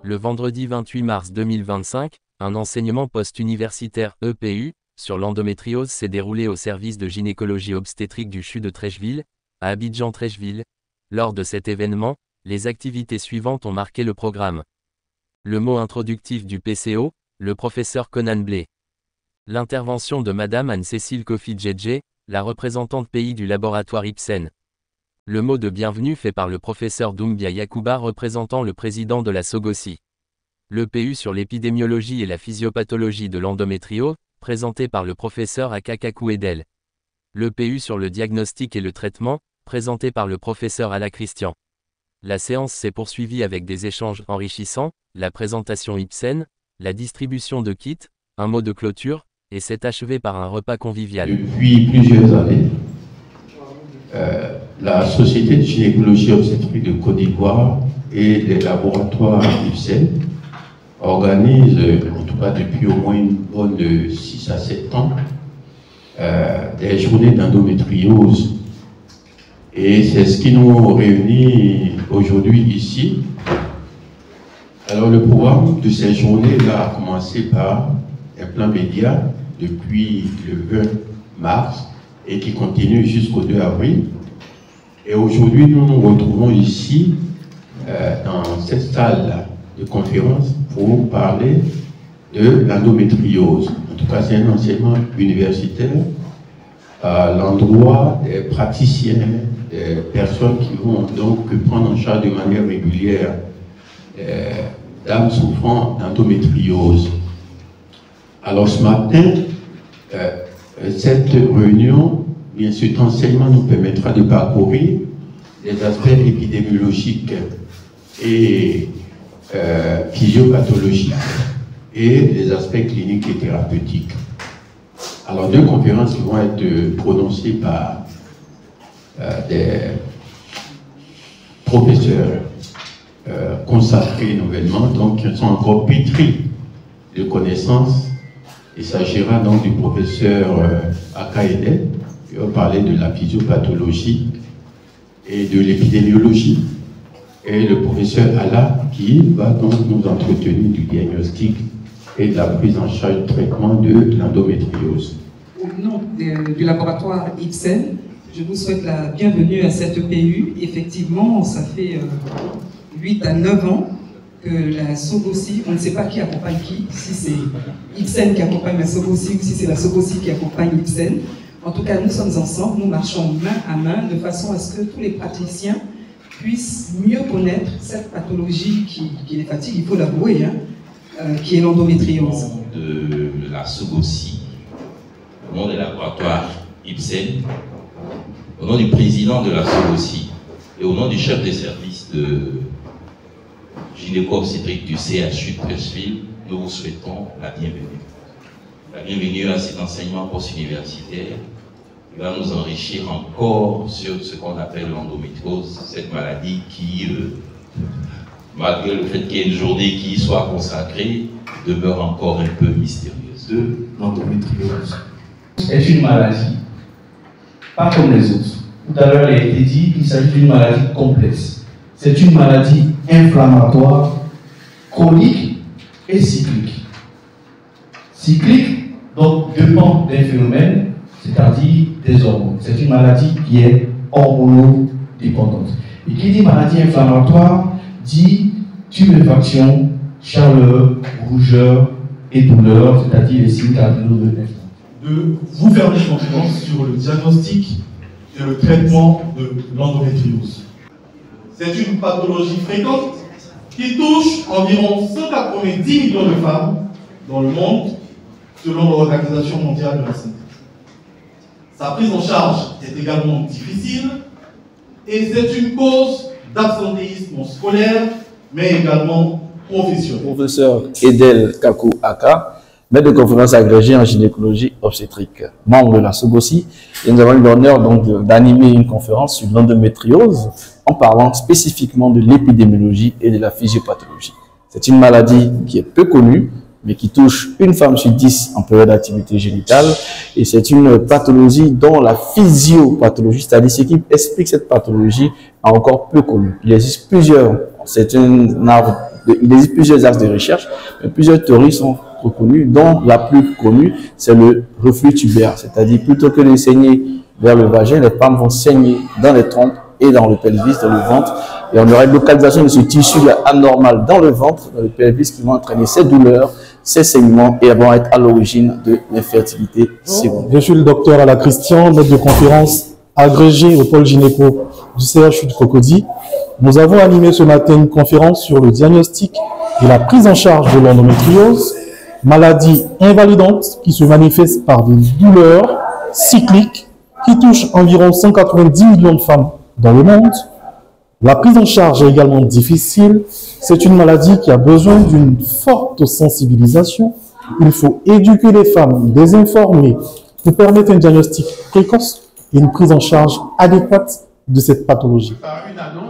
Le vendredi 28 mars 2025, un enseignement post-universitaire EPU sur l'endométriose s'est déroulé au service de gynécologie obstétrique du CHU de Trècheville, à Abidjan-Trècheville. Lors de cet événement, les activités suivantes ont marqué le programme. Le mot introductif du PCO, le professeur Conan Blé. L'intervention de Madame Anne-Cécile Kofi-Djedje, la représentante pays du laboratoire Ipsen. Le mot de bienvenue fait par le professeur Doumbia Yacouba représentant le président de la SOGOSI. Le PU sur l'épidémiologie et la physiopathologie de l'endométriose, présenté par le professeur Akakakou Edel. Le PU sur le diagnostic et le traitement, présenté par le professeur Ala Christian. La séance s'est poursuivie avec des échanges enrichissants, la présentation Ipsen, la distribution de kits, un mot de clôture, et s'est achevée par un repas convivial. Depuis plusieurs années, la Société de gynécologie obstétrique de Côte d'Ivoire et les laboratoires Ipsen organisent, en tout cas depuis au moins une bonne de 6 à 7 ans, des journées d'endométriose. Et c'est ce qui nous réunit aujourd'hui ici. Alors le programme de ces journées-là a commencé par un plan média depuis le 20 mars et qui continue jusqu'au 2 avril. Et aujourd'hui, nous nous retrouvons ici dans cette salle de conférence pour parler de l'endométriose. En tout cas, c'est un enseignement universitaire à l'endroit des praticiens, des personnes qui vont donc prendre en charge de manière régulière dames souffrant d'endométriose. Alors ce matin, cette réunion, bien cet enseignement nous permettra de parcourir les aspects épidémiologiques et physiopathologiques et les aspects cliniques et thérapeutiques. Alors deux conférences qui vont être prononcées par des professeurs consacrés nouvellement, donc qui sont encore pétris de connaissances. Il s'agira donc du professeur Akaede, qui va parler de la physiopathologie et de l'épidémiologie, et le professeur Ala, qui va donc nous entretenir du diagnostic et de la prise en charge du traitement de l'endométriose. Au nom du laboratoire Ipsen, je vous souhaite la bienvenue à cette EPU. Effectivement, ça fait 8 à 9 ans que la SOGOSI, on ne sait pas qui accompagne qui, si c'est Ipsen qui accompagne la SOGOSI ou si c'est la SOGOSI qui accompagne Ipsen. En tout cas, nous sommes ensemble, nous marchons main à main de façon à ce que tous les praticiens puissent mieux connaître cette pathologie qui les fatigue, il faut l'avouer, qui est l'endométriose. Au nom de la SOGOSI, au nom des laboratoires Ipsen, au nom du président de la SOGOSI et au nom du chef des services de gynéco-obstétrique du CHU de Trècheville, nous vous souhaitons la bienvenue. La bienvenue à cet enseignement post-universitaire qui va nous enrichir encore sur ce qu'on appelle l'endométriose, cette maladie qui, malgré le fait qu'il y ait une journée qui soit consacrée, demeure encore un peu mystérieuse. L'endométriose est une maladie, pas comme les autres. Tout à l'heure, il a été dit qu'il s'agit d'une maladie complexe. C'est une maladie inflammatoire, chronique et cyclique. Cyclique, donc, dépend d'un phénomène, c'est-à-dire des hormones. C'est une maladie qui est hormonodépendante. Et qui dit maladie inflammatoire, dit tuméfaction, chaleur, rougeur et douleur, c'est-à-dire les signes cardinaux de l'inflammation. De vous faire une conférence sur le diagnostic et le traitement de l'endométriose. C'est une pathologie fréquente qui touche environ 190 millions de femmes dans le monde, selon l'Organisation mondiale de la santé. Sa prise en charge est également difficile et c'est une cause d'absentéisme scolaire, mais également professionnel. Professeur Edel Kakou Aka, maître de conférence agrégé en gynécologie obstétrique, membre de la SOGOSI, et nous avons eu l'honneur donc d'animer une conférence sur l'endométriose en parlant spécifiquement de l'épidémiologie et de la physiopathologie. C'est une maladie qui est peu connue, mais qui touche une femme sur 10 en période d'activité génitale, et c'est une pathologie dont la physiopathologie, c'est-à-dire ce qui explique cette pathologie, est encore peu connue. Il existe plusieurs, c'est un arbre il existe plusieurs axes de recherche, mais plusieurs théories sont reconnues, dont la plus connue, c'est le reflux tubaire. C'est-à-dire, plutôt que de saigner vers le vagin, les femmes vont saigner dans les trompes et dans le pelvis, dans le ventre. Et on aura une localisation de ce tissu anormal dans le ventre, dans le pelvis, qui vont entraîner ces douleurs, ces saignements et vont être à l'origine de l'infertilité secondaire. Je suis le docteur Alain Christian, maître de conférence agrégé au pôle gynéco du CHU de Cocody. Nous avons animé ce matin une conférence sur le diagnostic et la prise en charge de l'endométriose, maladie invalidante qui se manifeste par des douleurs cycliques qui touchent environ 190 millions de femmes dans le monde. La prise en charge est également difficile. C'est une maladie qui a besoin d'une forte sensibilisation. Il faut éduquer les femmes, les informer pour permettre un diagnostic précoce et une prise en charge adéquate de cette pathologie. Par une annonce